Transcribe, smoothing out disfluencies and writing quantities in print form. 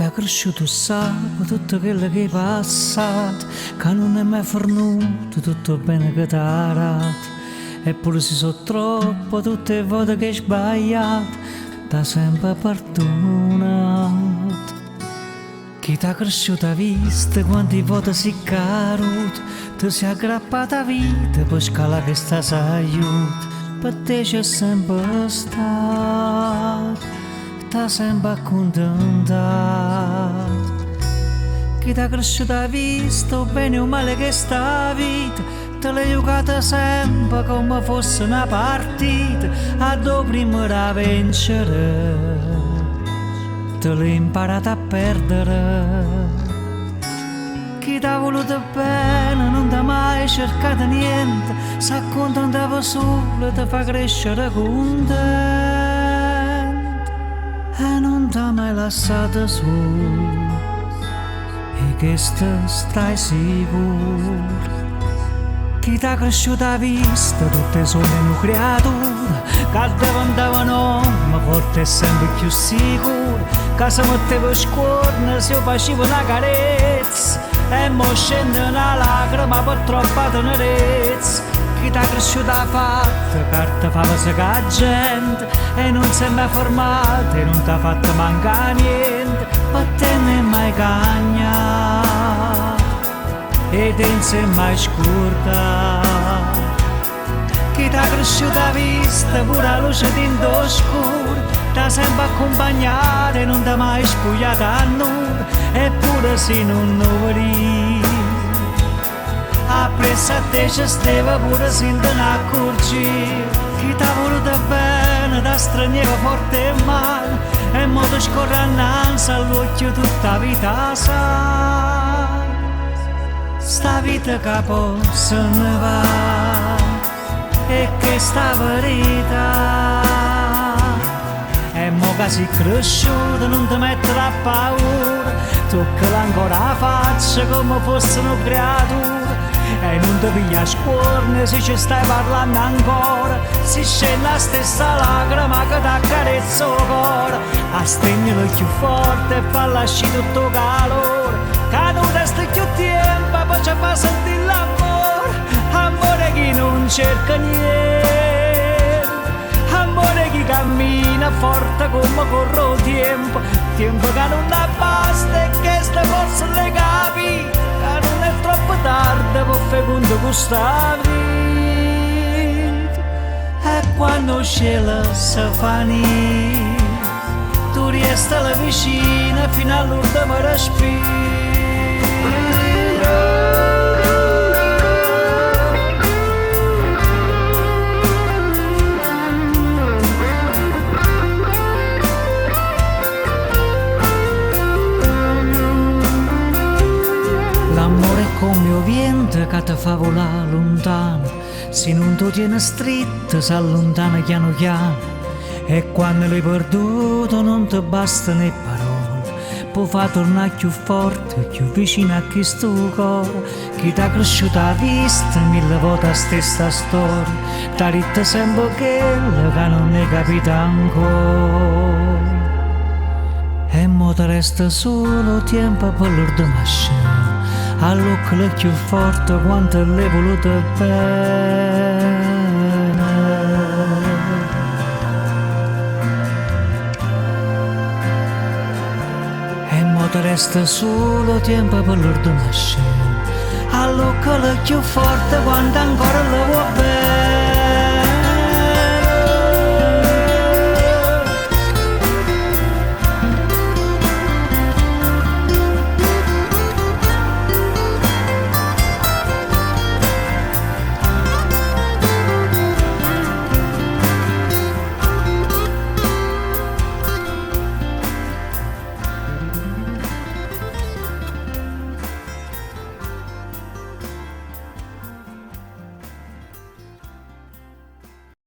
t'ha cresciuto sa tutto quello che hai passato, che non è mai fornuto tutto bene che t'ha dato. Eppure se so troppo tutte le volte che hai sbagliato, t'ha sempre perdonato. Chi t'ha cresciuto a vista, quante volte si caduto, ti sei aggrappata a vita per scalare questa aiuto. Per te c'è sempre stato, t'ha sempre accontentato. Chi t'ha cresciuto a vista, bene o male che sta vita, te l'hai giocata sempre come fosse una partita, a dove prima da vincere, te l'hai imparata a perdere. Chi t'ha voluto bene non t'ha mai cercato niente, s'accontentava solo, ti fa crescere contento e non t'ha mai lasciato solo, e questo stai sicuro. Chi t'ha cresciuto a vista, tutte sono una creatura, che diventavano ma forte e sempre più sicuro, che si metteva a scuola se io facevo una carezza, e mo scende una lacrima per troppa tenerezza. Chi t'ha cresciuto a fatta, carta fa la gente, e non si è mai formata, e non t'ha fatto mancare niente, per te non è mai cagnato, e te non sei mai scordato. Chi t'ha cresciuto a vista, pure la luce dentro scuro, t'ha sempre accompagnata e non t'ha mai spogliata a nulla, eppure se non lo vedi, appresso a te ci stava pure senza ne accorgere. Chi t'ha voluto bene, t'ha straniera forte e male, e mo ti scorre innanzi all'occhio tutta la vita sa. Sta vita che poi se ne va, e che sta verità. E mo che sei cresciuto non ti mettere a paura, toccala ancora la faccia come fosse una creatura, e non ti piglia a scuorne se ci stai parlando ancora, si scende la stessa lacrima che ti accarezza il cuore, a stringere più forte e fa lasci tutto calore, che non resta più tempo poi ci fa sentire l'amore, amore che non cerca niente, amore che cammina forte come corre il tempo, tempo che non la basta e che sta forse le capi, che non è troppo tardi per fare conto con sta vita. E quando il cielo si fa nero, tu resti alla vicina fino all'ultimo respiro. L'amore è come un vento che ti fa volare lontano, se non ti tiene stretto si allontana piano piano, e quando l'hai perduto non ti bastano le parole, può far tornare più forte, più vicino a questo cuore. Chi t'ha cresciuto a vista mille volte la stessa storia, t'ha detto sempre quello che non è capito ancora, e mo ti resta solo tempo per l'ordinare all'occhio più forte quanto l'hai voluto bene. E mo ti resta solo tempo per l'ordinare all'occhio più forte quanto ancora lo vuoi bene.